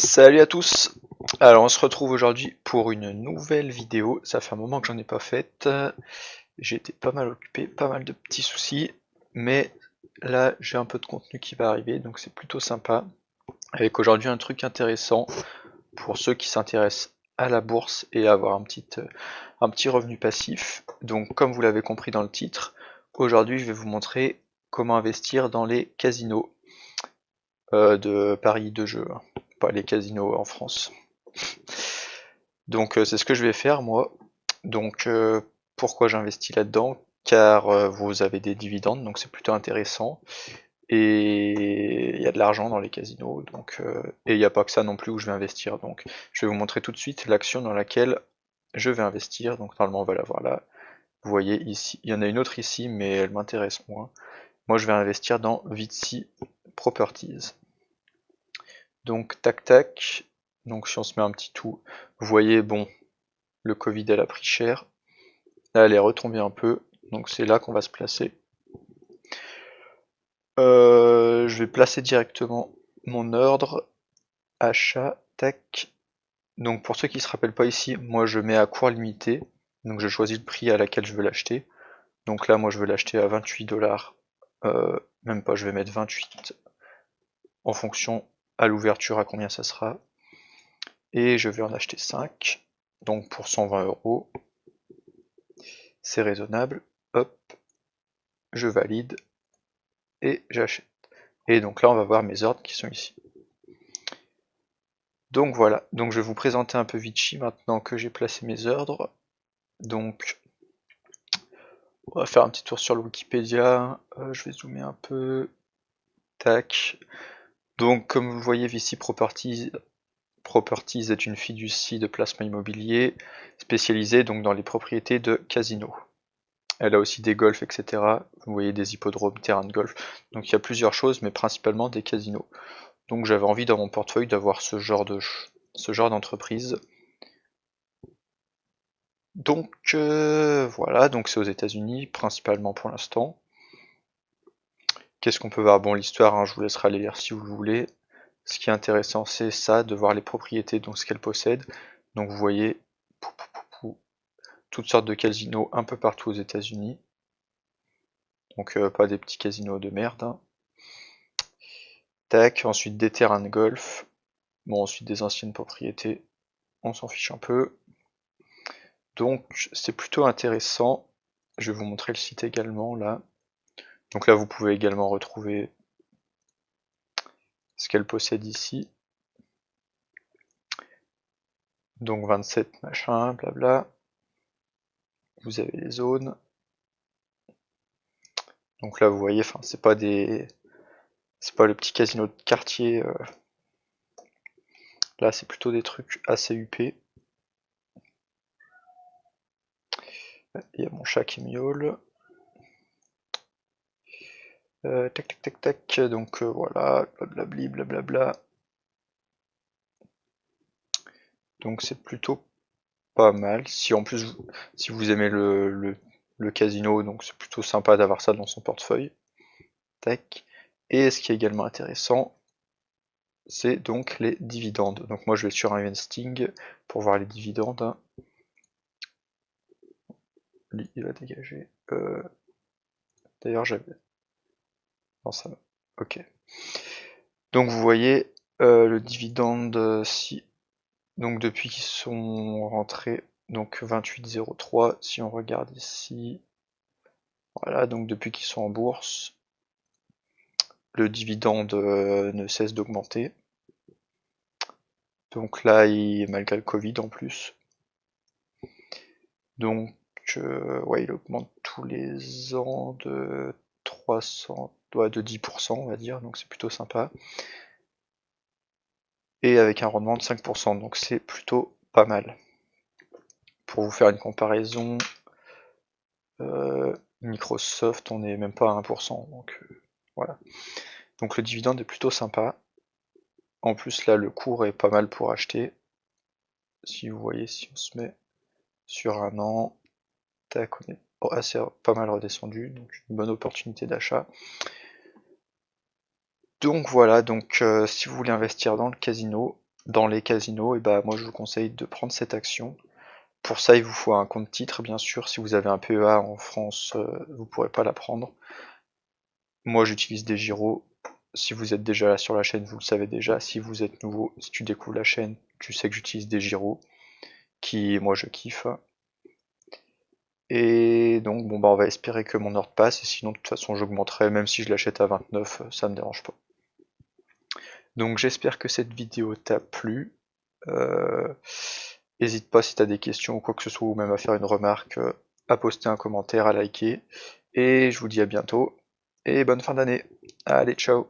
Salut à tous. Alors on se retrouve aujourd'hui pour une nouvelle vidéo. Ça fait un moment que j'en ai pas faite. J'ai été pas mal occupé, pas mal de petits soucis, mais là j'ai un peu de contenu qui va arriver, donc c'est plutôt sympa. Avec aujourd'hui un truc intéressant pour ceux qui s'intéressent à la bourse et à avoir un petit revenu passif. Donc comme vous l'avez compris dans le titre, aujourd'hui je vais vous montrer comment investir dans les casinos de paris de jeu, hein, pas les casinos en France. Donc c'est ce que je vais faire moi. Donc pourquoi j'investis là-dedans? Car vous avez des dividendes, donc c'est plutôt intéressant. Et il y a de l'argent dans les casinos, donc et il n'y a pas que ça non plus où je vais investir. Donc je vais vous montrer tout de suite l'action dans laquelle je vais investir. Donc normalement on va la voir là. Vous voyez ici, il y en a une autre ici, mais elle m'intéresse moins. Moi je vais investir dans Vitsy Properties. Donc tac tac. Donc si on se met un petit tout, vous voyez bon, le Covid elle a pris cher. Là elle est retombée un peu, donc c'est là qu'on va se placer. Je vais placer directement mon ordre, achat, tac. Donc pour ceux qui se rappellent pas ici, moi je mets à court limité, donc je choisis le prix à laquelle je veux l'acheter. Donc là moi je veux l'acheter à 28 $, même pas, je vais mettre 28 en fonction à l'ouverture à combien ça sera. Et je vais en acheter 5, donc pour 120 €. C'est raisonnable, hop, je valide et j'achète. Et donc là on va voir mes ordres qui sont ici. Donc voilà, donc je vais vous présenter un peu Vitsy maintenant que j'ai placé mes ordres. Donc on va faire un petit tour sur le Wikipédia, je vais zoomer un peu, tac. Donc comme vous le voyez, Vitsy Properties est une fiducie de placement immobilier spécialisée donc dans les propriétés de casinos. Elle a aussi des golfs, etc. Vous voyez des hippodromes, terrains de golf. Donc il y a plusieurs choses, mais principalement des casinos. Donc j'avais envie dans mon portefeuille d'avoir ce genre d'entreprise. Donc voilà, donc c'est aux États-Unis principalement pour l'instant. Qu'est-ce qu'on peut voir? Bon, l'histoire, hein, je vous laisserai aller lire si vous le voulez. Ce qui est intéressant, c'est ça, de voir les propriétés, donc ce qu'elle possède. Donc vous voyez toutes sortes de casinos un peu partout aux États-Unis. Donc pas des petits casinos de merde, hein. Tac, ensuite des terrains de golf. Bon, ensuite des anciennes propriétés, on s'en fiche un peu. Donc c'est plutôt intéressant. Je vais vous montrer le site également là. Donc là vous pouvez également retrouver ce qu'elle possède ici. Donc 27 machin, blabla. Vous avez les zones. Donc là vous voyez, enfin c'est pas le petit casino de quartier. Là c'est plutôt des trucs assez huppés. Il y a mon chat qui miaule. Tac tac tac tac, donc voilà, blablabli, blablabla. Donc c'est plutôt pas mal. Si en plus si vous aimez le casino, donc c'est plutôt sympa d'avoir ça dans son portefeuille. Tac. Et ce qui est également intéressant, c'est donc les dividendes. Donc moi je vais sur Investing pour voir les dividendes, hein. Lui il va dégager. D'ailleurs j'avais. Non ça va. Ok. Donc vous voyez le dividende si. Donc depuis qu'ils sont rentrés, donc 28,03, si on regarde ici, voilà, donc depuis qu'ils sont en bourse, le dividende ne cesse d'augmenter. Donc là, malgré le Covid en plus. Donc ouais, il augmente tous les ans de 300, ouais, de 10% on va dire, donc c'est plutôt sympa. Et avec un rendement de 5%, donc c'est plutôt pas mal. Pour vous faire une comparaison, Microsoft, on n'est même pas à 1%, donc voilà. Donc le dividende est plutôt sympa. En plus là, le cours est pas mal pour acheter. Si vous voyez, si on se met sur un an, tac, on est assez pas mal redescendu, donc une bonne opportunité d'achat. Donc voilà, donc si vous voulez investir dans le casino, dans les casinos, et bah moi je vous conseille de prendre cette action. Pour ça, il vous faut un compte titre, bien sûr. Si vous avez un PEA en France, vous pourrez pas la prendre. Moi, j'utilise des gyros. Si vous êtes déjà là sur la chaîne, vous le savez déjà. Si vous êtes nouveau, si tu découvres la chaîne, tu sais que j'utilise des gyros, qui moi je kiffe. Et donc bon bah on va espérer que mon ordre passe, et sinon de toute façon j'augmenterai, même si je l'achète à 29, ça me dérange pas. Donc j'espère que cette vidéo t'a plu. N'hésite pas si t'as des questions ou quoi que ce soit, ou même à faire une remarque, à poster un commentaire, à liker. Et je vous dis à bientôt, et bonne fin d'année. Allez, ciao.